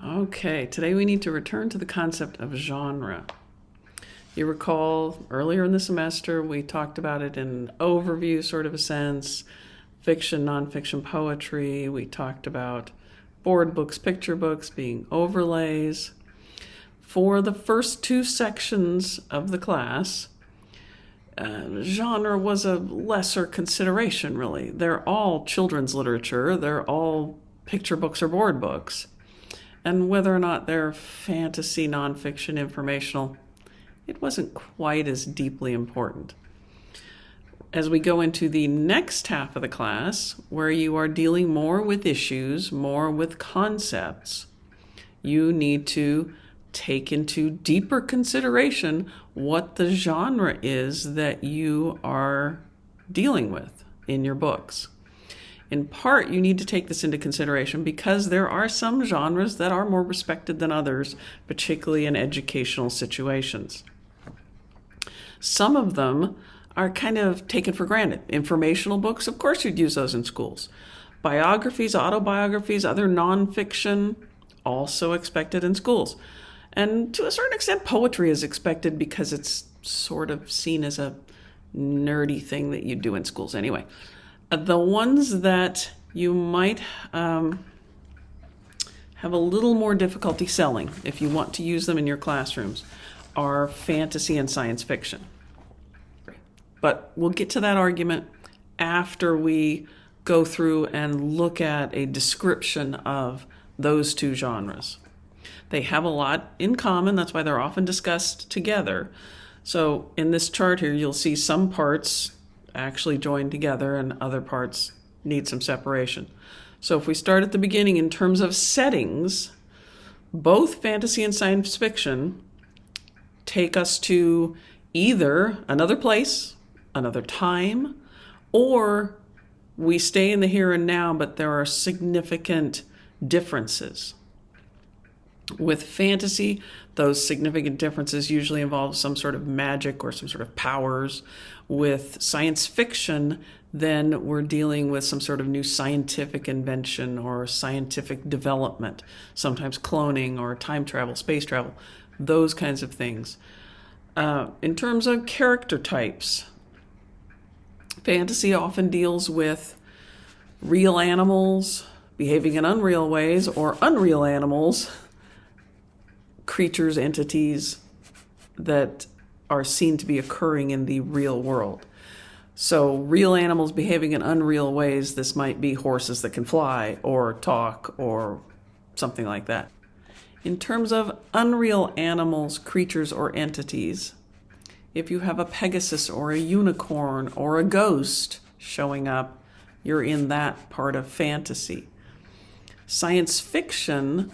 Okay, today we need to return to the concept of genre. You recall earlier in the semester we talked about it in overview sort of a sense, fiction, nonfiction, poetry. We talked about board books, picture books being overlays. For the first two sections of the class, genre was a lesser consideration, really. They're all children's literature. They're all picture books or board books. And whether or not they're fantasy, nonfiction, informational, it wasn't quite as deeply important. As we go into the next half of the class, where you are dealing more with issues, more with concepts, you need to take into deeper consideration what the genre is that you are dealing with in your books. In part, you need to take this into consideration because there are some genres that are more respected than others, particularly in educational situations. Some of them are kind of taken for granted. Informational books, of course you'd use those in schools. Biographies, autobiographies, other nonfiction, also expected in schools. And to a certain extent, poetry is expected because it's sort of seen as a nerdy thing that you do in schools anyway. The ones that you might have a little more difficulty selling if you want to use them in your classrooms are fantasy and science fiction. But we'll get to that argument after we go through and look at a description of those two genres. They have a lot in common, that's why they're often discussed together. So in this chart here, you'll see some parts actually join together and other parts need some separation. So if we start at the beginning in terms of settings, both fantasy and science fiction take us to either another place, another time, or we stay in the here and now, but there are significant differences. With fantasy, those significant differences usually involve some sort of magic or some sort of powers. With science fiction, then we're dealing with some sort of new scientific invention or scientific development, sometimes cloning or time travel, space travel, those kinds of things. In terms of character types, fantasy often deals with real animals behaving in unreal ways or unreal animals, creatures, entities that are seen to be occurring in the real world. So real animals behaving in unreal ways, this might be horses that can fly or talk or something like that. In terms of unreal animals, creatures, or entities, if you have a Pegasus or a unicorn or a ghost showing up, you're in that part of fantasy. Science fiction,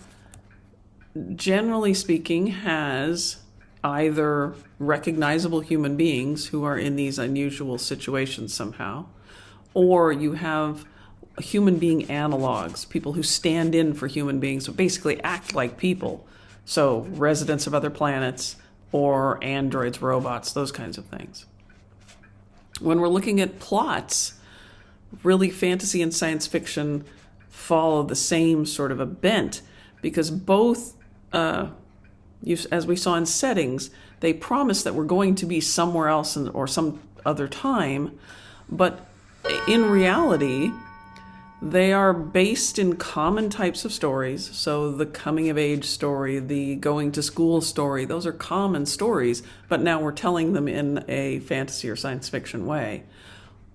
generally speaking, has either recognizable human beings who are in these unusual situations somehow, or you have human being analogs, people who stand in for human beings, but basically act like people. So residents of other planets or androids, robots, those kinds of things. When we're looking at plots, really fantasy and science fiction follow the same sort of a bent because both as we saw in settings, they promise that we're going to be somewhere else or some other time, but in reality, they are based in common types of stories. So the coming of age story, the going to school story, those are common stories, but now we're telling them in a fantasy or science fiction way.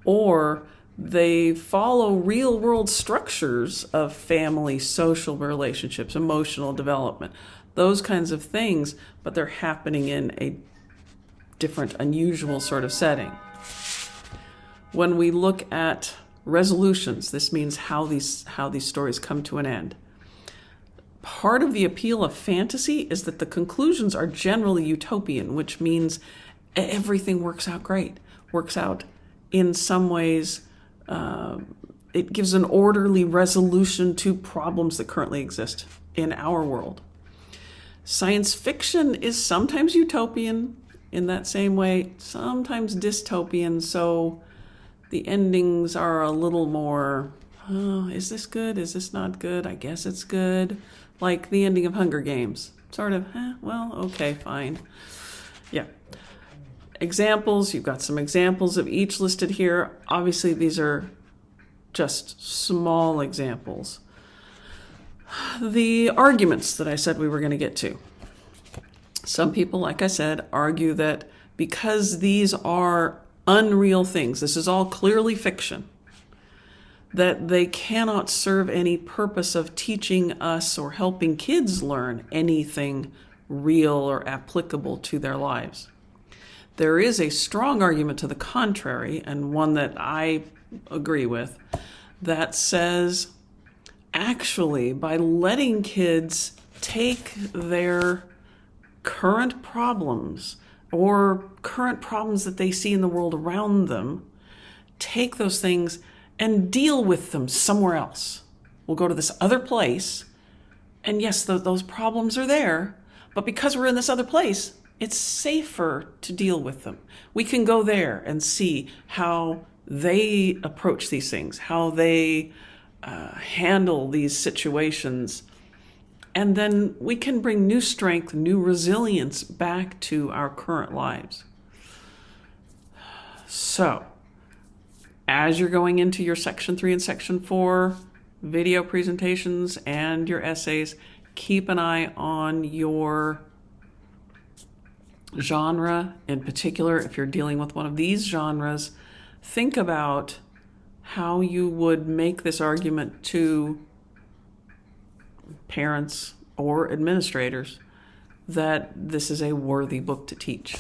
Or they follow real world structures of family, social relationships, emotional development, those kinds of things, but they're happening in a different, unusual sort of setting. When we look at resolutions, this means how these stories come to an end. Part of the appeal of fantasy is that the conclusions are generally utopian, which means everything works out great, works out in some ways. It gives an orderly resolution to problems that currently exist in our world. Science fiction is sometimes utopian in that same way, sometimes dystopian, so the endings are a little more, oh, is this good? Is this not good? I guess it's good. like the ending of Hunger Games. Sort of, well, okay, fine. Yeah. Examples, you've got some examples of each listed here. Obviously, these are just small examples. The arguments that I said we were going to get to. Some people, like I said, argue that because these are unreal things, this is all clearly fiction, that they cannot serve any purpose of teaching us or helping kids learn anything real or applicable to their lives. There is a strong argument to the contrary, and one that I agree with, that says, actually, by letting kids take their current problems or current problems that they see in the world around them, take those things and deal with them somewhere else. We'll go to this other place, and yes, those problems are there, but because we're in this other place, it's safer to deal with them. We can go there and see how they approach these things, how they handle these situations, and then we can bring new strength, new resilience back to our current lives. So, as you're going into your Section 3 and Section 4 video presentations and your essays, keep an eye on your genre. In particular, if you're dealing with one of these genres, think about how you would make this argument to parents or administrators that this is a worthy book to teach.